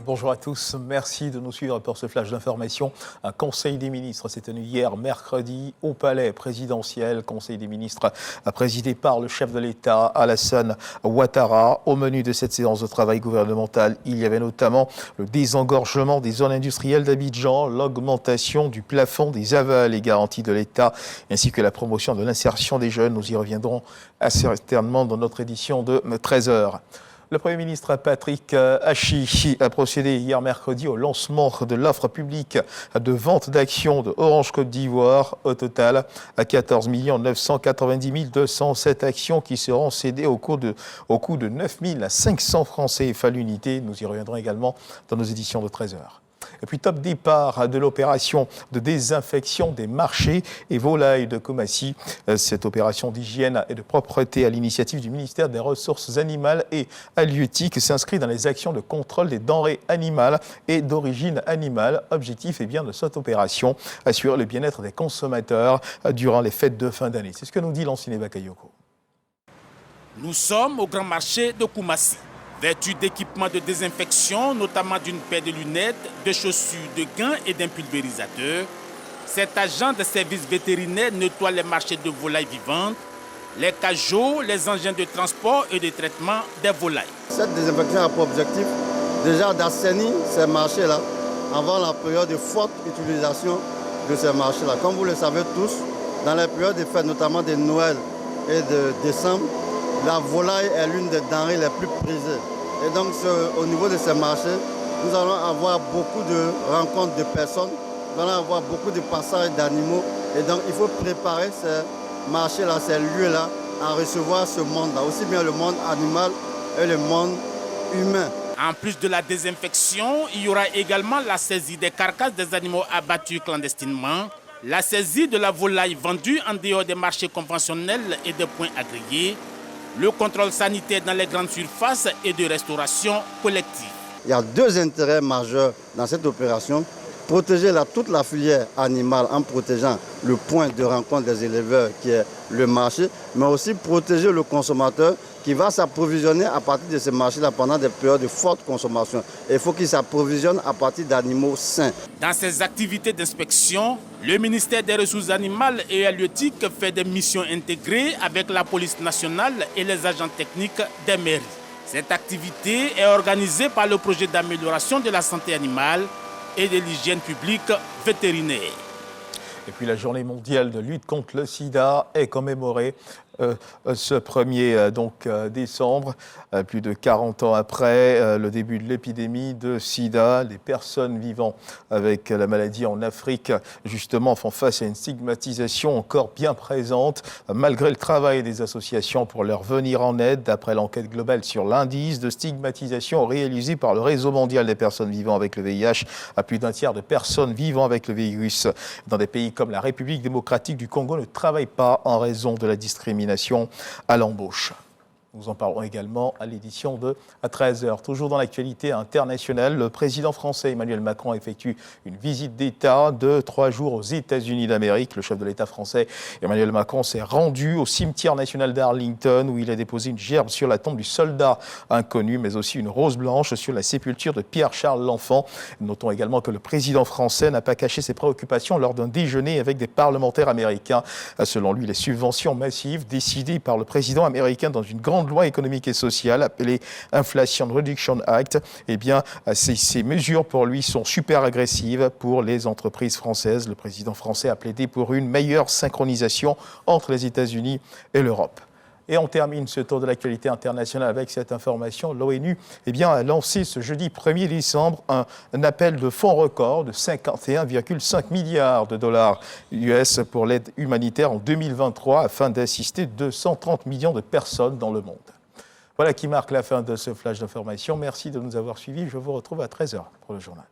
Bonjour à tous, merci de nous suivre pour ce flash d'information. Un conseil des ministres s'est tenu hier mercredi au palais présidentiel. Conseil des ministres présidé par le chef de l'État Alassane Ouattara. Au menu de cette séance de travail gouvernemental, il y avait notamment le désengorgement des zones industrielles d'Abidjan, l'augmentation du plafond des avals et garanties de l'État, ainsi que la promotion de l'insertion des jeunes. Nous y reviendrons assez certainement dans notre édition de 13h. Le Premier ministre Patrick Hachi a procédé hier mercredi au lancement de l'offre publique de vente d'actions de Orange Côte d'Ivoire. Au total, à 14 990 207 actions qui seront cédées au coût de 9 500 francs CFA l'unité. Nous y reviendrons également dans nos éditions de 13h. Et puis top départ de l'opération de désinfection des marchés et volailles de Koumassi. Cette opération d'hygiène et de propreté à l'initiative du ministère des Ressources animales et halieutiques s'inscrit dans les actions de contrôle des denrées animales et d'origine animale. Objectif est bien de cette opération, assurer le bien-être des consommateurs durant les fêtes de fin d'année. C'est ce que nous dit Lanciné Bakayoko. Nous sommes au grand marché de Koumassi. Vêtu d'équipements de désinfection, notamment d'une paire de lunettes, de chaussures, de gants et d'un pulvérisateur, cet agent de service vétérinaire nettoie les marchés de volailles vivantes, les cajots, les engins de transport et de traitement des volailles. Cette désinfection a pour objectif déjà d'assainir ces marchés-là avant la période de forte utilisation de ces marchés-là. Comme vous le savez tous, dans les périodes de fêtes, notamment de Noël et de décembre, la volaille est l'une des denrées les plus prisées. Et donc, au niveau de ces marchés, nous allons avoir beaucoup de rencontres de personnes, nous allons avoir beaucoup de passages d'animaux. Et donc, il faut préparer ces marchés-là, ces lieux-là, à recevoir ce monde-là, aussi bien le monde animal et le monde humain. En plus de la désinfection, il y aura également la saisie des carcasses des animaux abattus clandestinement, la saisie de la volaille vendue en dehors des marchés conventionnels et des points agréés, le contrôle sanitaire dans les grandes surfaces et de restauration collective. Il y a deux intérêts majeurs dans cette opération. Protéger toute la filière animale en protégeant le point de rencontre des éleveurs qui est le marché, mais aussi protéger le consommateur qui va s'approvisionner à partir de ces marchés-là pendant des périodes de forte consommation. Et il faut qu'il s'approvisionne à partir d'animaux sains. Dans ces activités d'inspection, le ministère des Ressources animales et halieutiques fait des missions intégrées avec la police nationale et les agents techniques des mairies. Cette activité est organisée par le projet d'amélioration de la santé animale et de l'hygiène publique vétérinaire. Et puis la journée mondiale de lutte contre le sida est commémorée ce 1er décembre, plus de 40 ans après le début de l'épidémie de sida. Les personnes vivant avec la maladie en Afrique, justement, font face à une stigmatisation encore bien présente, malgré le travail des associations pour leur venir en aide. D'après l'enquête globale sur l'indice de stigmatisation réalisé par le Réseau mondial des personnes vivant avec le VIH, à plus d'un tiers de personnes vivant avec le virus dans des pays comme la République démocratique du Congo ne travaillent pas en raison de la discrimination à l'embauche. Nous en parlerons également à l'édition de 13h. Toujours dans l'actualité internationale, le président français Emmanuel Macron effectue une visite d'État de 3 jours aux États-Unis d'Amérique. Le chef de l'État français Emmanuel Macron s'est rendu au cimetière national d'Arlington où il a déposé une gerbe sur la tombe du soldat inconnu, mais aussi une rose blanche sur la sépulture de Pierre-Charles l'Enfant. Notons également que le président français n'a pas caché ses préoccupations lors d'un déjeuner avec des parlementaires américains. Selon lui, les subventions massives décidées par le président américain dans une grande loi économique et sociale appelée Inflation Reduction Act, eh bien, ces mesures pour lui sont super agressives pour les entreprises françaises. Le président français a plaidé pour une meilleure synchronisation entre les États-Unis et l'Europe. Et on termine ce tour de l'actualité internationale avec cette information. L'ONU a lancé ce jeudi 1er décembre un appel de fonds record de 51,5 milliards de dollars US pour l'aide humanitaire en 2023 afin d'assister 230 millions de personnes dans le monde. Voilà qui marque la fin de ce flash d'information. Merci de nous avoir suivis. Je vous retrouve à 13h pour le journal.